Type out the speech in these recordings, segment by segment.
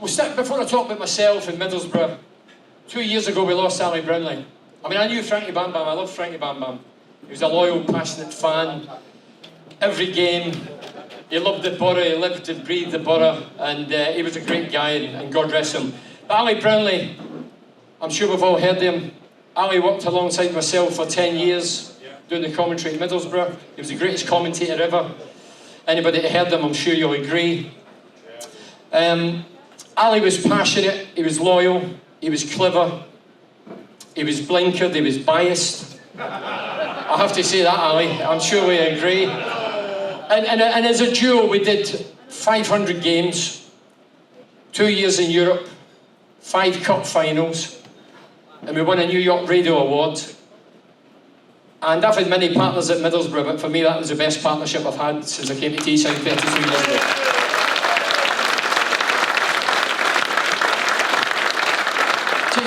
before I talk about myself in Middlesbrough, 2 years ago we lost Ali Brownlie. I mean, I knew Frankie Bam Bam, I loved Frankie Bam Bam. He was a loyal, passionate fan. Every game, he loved the Boro, he lived and breathed the Boro, and he was a great guy, and God rest him. But Ali Brownlie, I'm sure we've all heard of him. Ali worked alongside myself for 10 years, doing the commentary at Middlesbrough. He was the greatest commentator ever. Anybody that heard him, I'm sure you'll agree. Ali was passionate, he was loyal, he was clever, he was blinkered, he was biased. I have to say that, Ali, I'm sure we agree. And as a duo, we did 500 games, 2 years in Europe, 5 cup finals, and we won a New York Radio Award. And I've had many partners at Middlesbrough, but for me that was the best partnership I've had since I came to Teesside 32 years ago.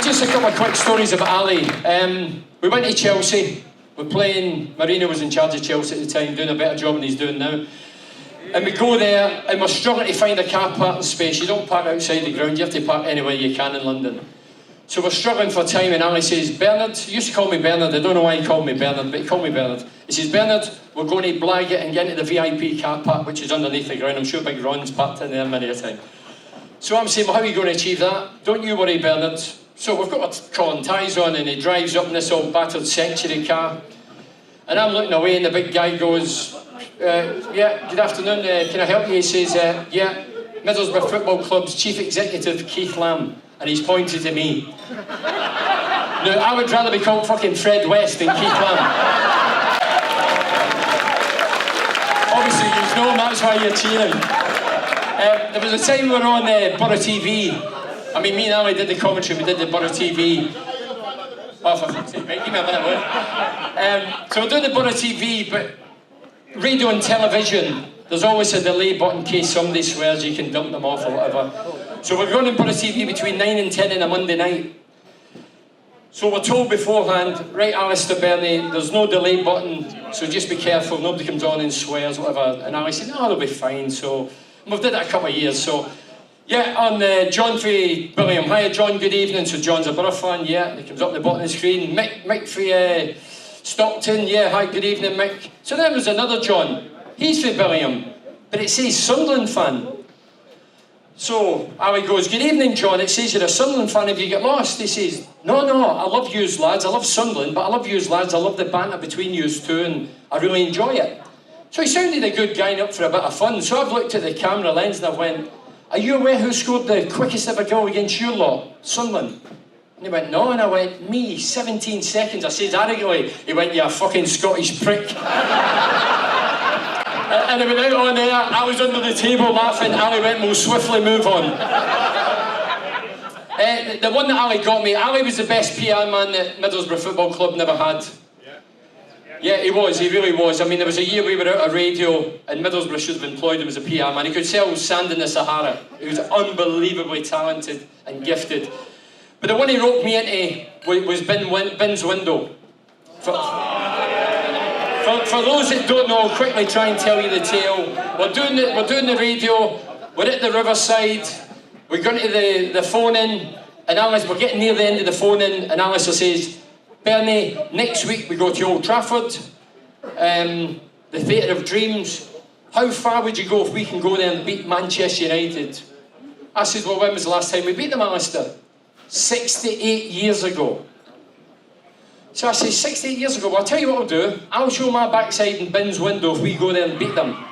Just a couple of quick stories about Ali. We went to Chelsea. We're playing, Marino was in charge of Chelsea at the time, doing a better job than he's doing now. And we go there, and we're struggling to find a car parking space. You don't park outside the ground, you have to park anywhere you can in London. So we're struggling for time, and Ali says, Bernard, he used to call me Bernard, I don't know why he called me Bernard, but he called me Bernard. He says, Bernard, we're going to blag it and get into the VIP car park, which is underneath the ground. I'm sure Big Ron's parked in there many a time. So I'm saying, well, how are you going to achieve that? Don't you worry, Bernard. So we've got our collar ties on, and he drives up in this old battered Century car. And I'm looking away, and the big guy goes, yeah, good afternoon, can I help you? He says, yeah, Middlesbrough Football Club's Chief Executive, Keith Lamb. And he's pointed to me. Now, I would rather be called fucking Fred West than Keith Lamb. Obviously, you know that's why you're cheering. There was a time we were on Boro TV. I mean, me and Ali did the commentary, we did the Boro TV. Oh, for fuck's sake, right, give me a minute, will. So we're doing the Boro TV, but radio and television, there's always a delay button in case somebody swears you can dump them off or whatever. So we're going to Boro TV between 9 and 10 on a Monday night. So we're told beforehand, right, Alistair, Bernie, there's no delay button, so just be careful, nobody comes on and swears, whatever. And Ali said, no, they'll be fine. So we've did that a couple of years. So yeah, on John for William. Hiya, John, good evening. So John's a Boro fan, yeah, he comes up the bottom of the screen. Mick for Stockton, yeah, hi, good evening, Mick. So then there's another John, he's for William, but it says Sunderland fan. So Ali goes, good evening, John, it says you're a Sunderland fan, have you get lost? He says, no, I love yous lads, I love Sunderland, but I love yous lads, I love the banter between yous two, and I really enjoy it. So he sounded a good guy up for a bit of fun, so I've looked at the camera lens and I've went, are you aware who scored the quickest ever goal against your lot? Sunderland. And he went, no, and I went, me, 17 seconds. I said arrogantly, he went, you fucking Scottish prick. And I went out on there, I was under the table laughing, Ali went, we'll swiftly move on. The one that Ali got me, Ali was the best PR man that Middlesbrough Football Club never had. Yeah, he was, he really was. I mean, there was a year we were out of radio and Middlesbrough should have employed him as a PR man. He could sell sand in the Sahara. He was unbelievably talented and gifted. But the one he roped me into was Ben's window. For those that don't know, I'll quickly try and tell you the tale. We're doing the radio, we're at the Riverside, we're going to the phone-in, and Alistair, we're getting near the end of the phone-in, and Alistair says, Bernie, next week we go to Old Trafford, the Theatre of Dreams. How far would you go if we can go there and beat Manchester United? I said, well, when was the last time we beat them, Alistair? 68 years ago. So I said, 68 years ago, well, I'll tell you what I'll do. I'll show my backside in Ben's window if we go there and beat them.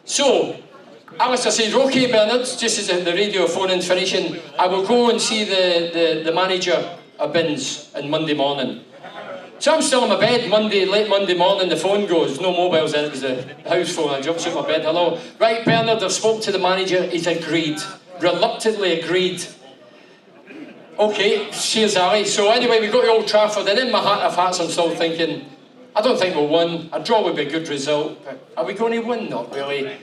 So, Alistair says, okay, Bernard, just as the radio phone-in's finishing, I will go and see the manager of Ben's on Monday morning. So I'm still in my bed, late Monday morning, the phone goes, no mobiles in, it was the house phone, I jumped out of my bed, hello. Right, Bernard, I've spoke to the manager, he's agreed, reluctantly agreed. Okay, cheers, Ali. So anyway, we go to Old Trafford, and in my heart of hearts, I'm still thinking, I don't think we'll win. A draw would be a good result, but are we going to win? Not really.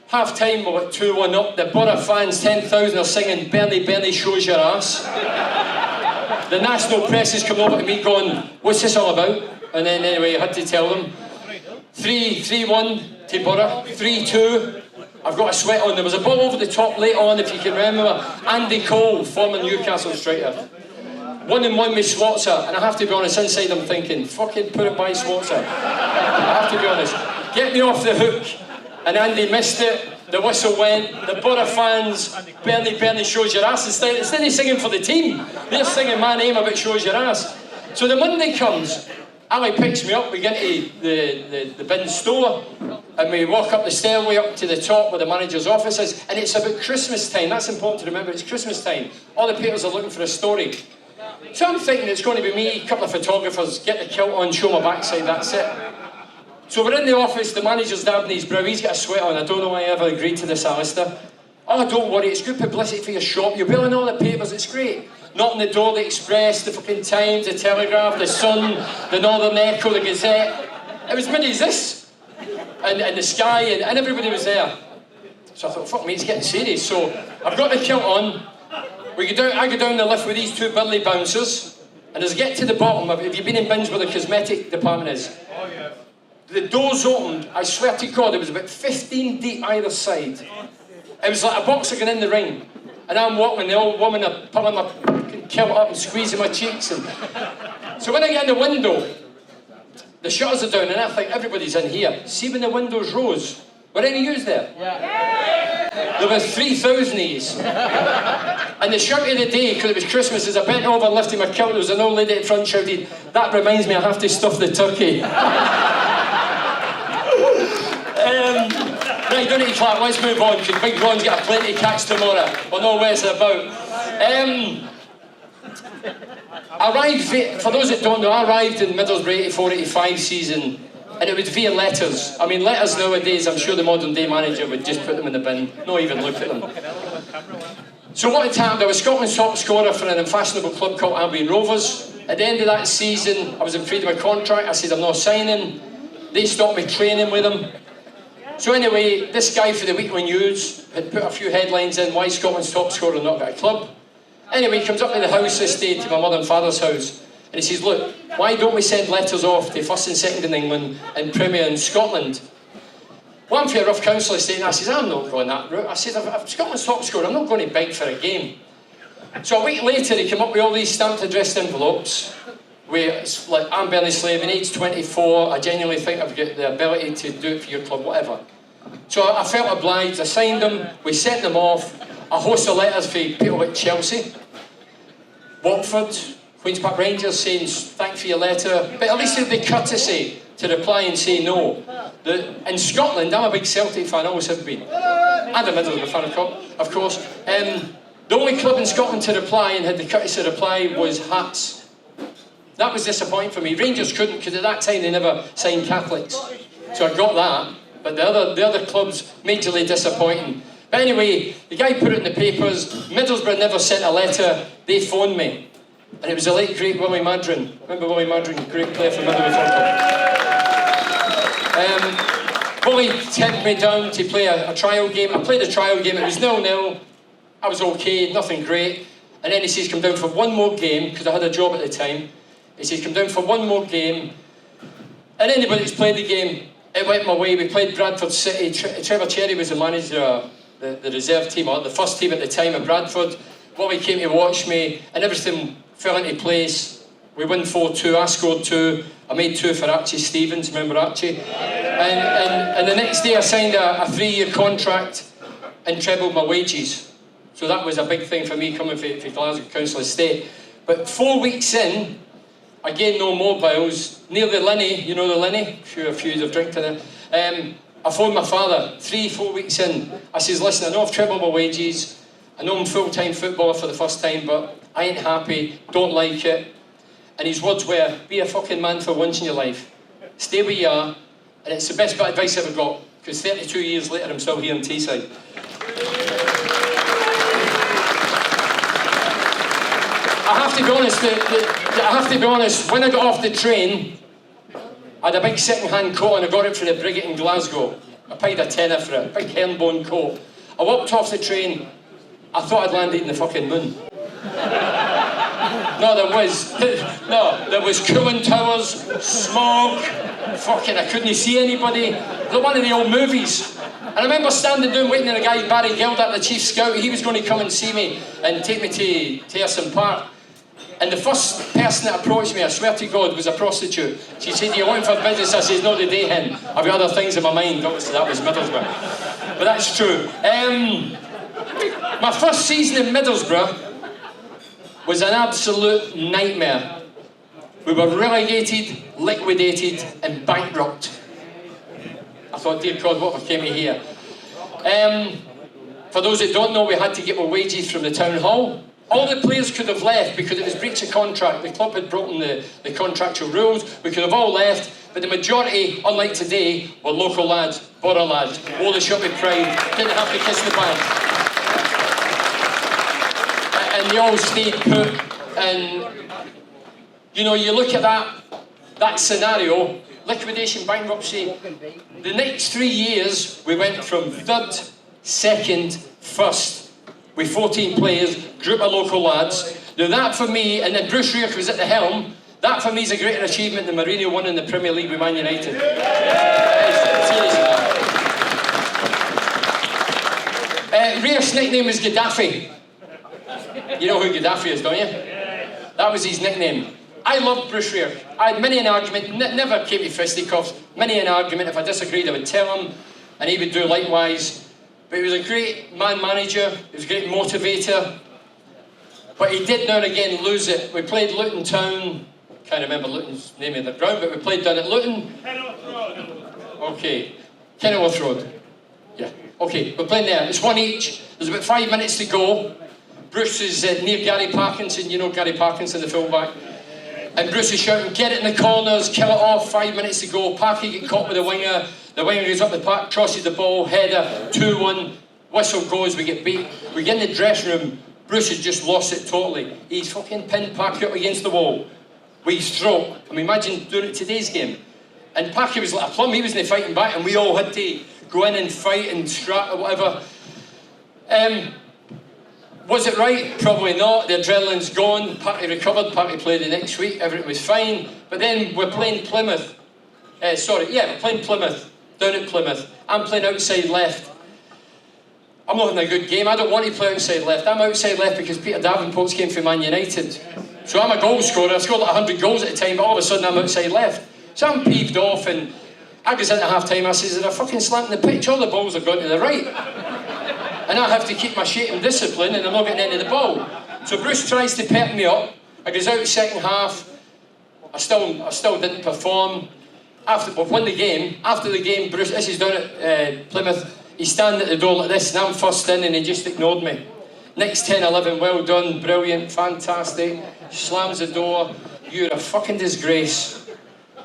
Half-time, we're like 2-1 up. The Boro fans, 10,000 are singing, Bernie, Bernie, shows your ass. The national press is coming over to me going, what's this all about? And then anyway, I had to tell them. 3-1 to Boro, 3-2. I've got a sweat on. There was a ball over the top late on, if you can remember. Andy Cole, former Newcastle striker. 1-on-1 with Swatzer, and I have to be honest, inside I'm thinking, fucking put it by Swatzer. I have to be honest. Get me off the hook. And Andy missed it. The whistle went. The Boro fans, Bernie shows your ass. Instead of singing for the team, they're singing my name about shows your ass. So the Monday comes. Ali picks me up, we get to the bin store, and we walk up the stairway up to the top where the manager's office is, and it's about Christmas time. That's important to remember, it's Christmas time. All the papers are looking for a story. So I'm thinking it's going to be me, a couple of photographers, get the kilt on, show my backside, that's it. So we're in the office, the manager's dabbing his brow, he's got a sweat on. I don't know why I ever agreed to this, Alistair. Oh, don't worry, it's good publicity for your shop, you're billing all the papers, it's great. Knocking the door, the Express, the fucking Times, the Telegraph, the Sun, the Northern Echo, the Gazette. It was many as this. And the Sky, and everybody was there. So I thought, fuck me, it's getting serious. So I've got the kilt on. I go down the lift with these two burly bouncers. And as I get to the bottom, have you been in bins where the cosmetic department is? Oh, yeah. The doors opened, I swear to God, it was about 15 deep either side. It was like a boxer going in the ring. And I'm walking, the old woman are pulling my kilt up and squeezing my cheeks. And so when I get in the window, the shutters are down and I think everybody's in here. See when the windows rose? Were any of you there? Yeah. There were 3,000 of yous. And the shirt of the day, because it was Christmas, as I bent over and lifted my kilt, there was an old lady at the front shouted, "That reminds me I have to stuff the turkey." Right, don't need to clap, let's move on, because Big Ron's got a plenty to catch tomorrow. We'll know where it's about. For those that don't know, I arrived in Middlesbrough 84-85 season, and it was via letters. I mean, letters nowadays, I'm sure the modern day manager would just put them in the bin, not even look at them. So what had happened, I was Scotland's top scorer for an unfashionable club called Albion Rovers. At the end of that season, I was in freedom of contract, I said I'm not signing. They stopped me training with them. So anyway, this guy for the Weekly News had put a few headlines in, why Scotland's top scorer not got a club. Anyway, he comes up to the house this day, to my mother and father's house, and he says, look, why don't we send letters off to first and second in England and Premier in Scotland? Well, I'm for a rough council estate, and I says, I'm not going that route. I said, if Scotland's top scorer, I'm not going to beg for a game. So a week later, he came up with all these stamped addressed envelopes, where it's like, I'm Bernie Slaven, age 24, I genuinely think I've got the ability to do it for your club, whatever. So I felt obliged, I signed them, we sent them off, a host of letters for people like Chelsea, Watford, Queen's Park Rangers saying thanks for your letter, but at least they had the courtesy to reply and say no. In Scotland, I'm a big Celtic fan, I always have been, and a Middlesbrough fan of course. The only club in Scotland to reply and had the courtesy to reply was Hearts. That was disappointing for me. Rangers couldn't, because at that time they never signed Catholics. So I got that, but the other clubs, majorly disappointing. But anyway, the guy put it in the papers, Middlesbrough never sent a letter, they phoned me. And it was the late great Willie Madron. Remember Willie Madron, great player for Middlesbrough Football Club? Willie tipped me down to play a trial game. I played a trial game, it was 0-0. I was okay, nothing great. And then he says, come down for one more game, because I had a job at the time. He says, come down for one more game. And anybody who's played the game, it went my way. We played Bradford City. Trevor Cherry was the manager, the reserve team, or the first team at the time of Bradford. Willie came to watch me, and everything fell into place. We won 4-2, I scored 2. I made 2 for Archie Stevens, remember Archie? And the next day I signed a 3-year contract and trebled my wages. So that was a big thing for me coming from Glasgow Council Estate. But 4 weeks in, again, no mobiles, near the Linney, you know the Linney? A few have drank to them. I phoned my father, 3-4 weeks in. I says, listen, I know I've trebled my wages. I know I'm full-time footballer for the first time, but I ain't happy, don't like it. And his words were, be a fucking man for once in your life. Stay where you are. And it's the best bit of advice I ever got, because 32 years later, I'm still here in Teesside. I have to be honest, when I got off the train, I had a big second-hand coat and I got it from the Brigade in Glasgow. I paid a tenner for it, big herringbone coat. I walked off the train, I thought I'd landed in the fucking moon. There was cooling towers, smog, fucking I couldn't see anybody. Like one of the old movies. And I remember standing down waiting on a guy, Barry Gilder, the chief scout. He was going to come and see me and take me to Ayerson Park. And the first person that approached me, I swear to God, was a prostitute. She said, "You're looking for business?" I said, "No, today, hen. I've got other things in my mind." Obviously, that was Middlesbrough. But that's true. My first season in Middlesbrough was an absolute nightmare. We were relegated, liquidated, and bankrupt. I thought, dear God, what came me here? For those that don't know, we had to get our wages from the town hall. All the players could have left because it was breach of contract. The club had broken the contractual rules. We could have all left, but the majority, unlike today, were local lads, Boro lads, wore the shirt with pride, didn't have to kiss the badge. And they all stayed put. And, you know, you look at that scenario, liquidation, bankruptcy. The next 3 years, we went from third, second, first, with 14 players, group of local lads. Now that for me, and then Bruce Rioch was at the helm, that for me is a greater achievement than Mourinho won in the Premier League with Man United. Seriously. Rioch's nickname was Gaddafi. You know who Gaddafi is, don't you? That was his nickname. I loved Bruce Rioch. I had many an argument, never came to fisticuffs, many an argument. If I disagreed, I would tell him, and he would do likewise. But he was a great man-manager, he was a great motivator. But he did now and again lose it. We played Luton Town, can't remember Luton's name of the ground, but we played down at Luton. Kenilworth Road. Okay, Kenilworth Road. Yeah, okay, we're playing there. It's one each. There's about 5 minutes to go. Bruce is near Gary Parkinson, you know Gary Parkinson, the fullback. And Bruce is shouting, "Get it in the corners, kill it off, 5 minutes to go." Parky get caught with the winger. The winger goes up the park, crosses the ball, header, 2-1. Whistle goes, we get beat. We get in the dressing room. Bruce has just lost it totally. He's fucking pinned Parky up against the wall with his throat. I mean, imagine doing it today's game. And Parky was like a plum, he wasn't fighting back, and we all had to go in and fight and scrap or whatever. Was it right? Probably not. The adrenaline's gone. Parky recovered. Parky played the next week. Everything was fine. But then we're playing Plymouth. We're playing Plymouth. Down at Plymouth. I'm playing outside left. I'm not having a good game. I don't want to play outside left. I'm outside left because Peter Davenport's came from Man United. So I'm a goal scorer. I scored like 100 goals at the time, but all of a sudden I'm outside left. So I'm peeved off, and I goes into half-time. I says, "They're fucking slanting the pitch. All the balls are going to the right." And I have to keep my shape and discipline, and I'm not getting into the ball. So Bruce tries to pep me up. I goes out second half. I still didn't perform. We've won the game. After the game, Bruce, this is down at Plymouth, he's standing at the door like this, and I'm first in, and he just ignored me. Next 10, 11, well done, brilliant, fantastic. Slams the door. "You're a fucking disgrace."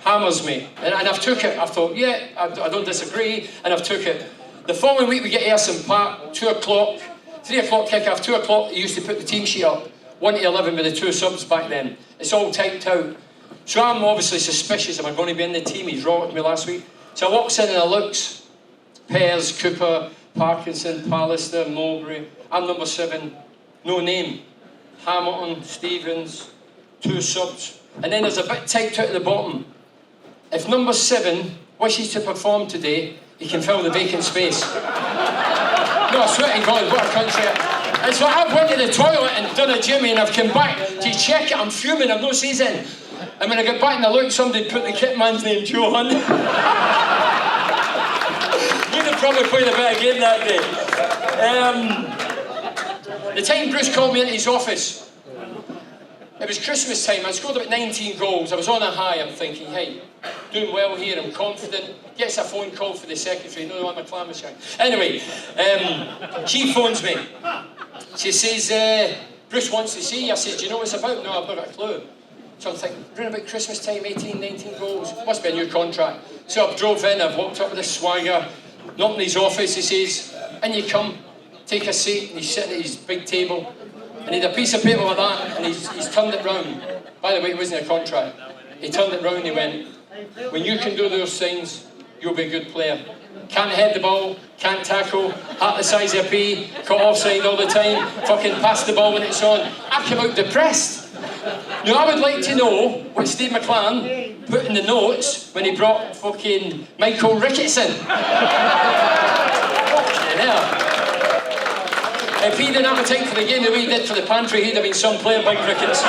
Hammers me. And I've took it. I thought, yeah, I don't disagree, and I've took it. The following week we get Ayerson Park, 2 o'clock, 3 o'clock kick-off, 2 o'clock, he used to put the team sheet up, 1 to 11 with the 2 subs back then. It's all typed out. So I'm obviously suspicious, am I going to be in the team? He's wrong with me last week. So I walks in and I looks, Pears, Cooper, Parkinson, Pallister, Mowbray. I'm number 7, no name. Hamilton, Stevens, 2 subs. And then there's a bit typed out at the bottom. If number 7 wishes to perform today, he can fill the vacant space. No, I swear to God, what a country. And so I've went to the toilet and done a Jimmy, and I've come back to check it. I'm fuming, I've no season. And when I got back and I looked, somebody put the kit man's name, Joe Hunt. You'd have probably played a better game that day. The time Bruce called me into his office, it was Christmas time. I scored about 19 goals. I was on a high. I'm thinking, hey, doing well here. I'm confident. Gets a phone call for the secretary. No, I'm a clam machine. Anyway, she phones me. She says, Bruce wants to see you. I said, do you know what it's about? No, I've not got a clue. So I'm thinking, around about Christmas time, 18, 19 goals. Must be a new contract. So I drove in. I've walked up with a swagger. Knocked in his office. He says, in you come. Take a seat. And he's sitting at his big table. And he had a piece of paper like that, and he's turned it round. By the way, it wasn't a contract. He turned it round and he went, when you can do those things, you'll be a good player. Can't head the ball, can't tackle, hat the size of a pea, caught offside all the time, fucking pass the ball when it's on. I came out depressed. Now I would like to know what Steve McLaren put in the notes when he brought fucking Michael Ricketson. Fucking hell. If he didn't have a take for the game that we did for the pantry, he'd have been some player by crickets.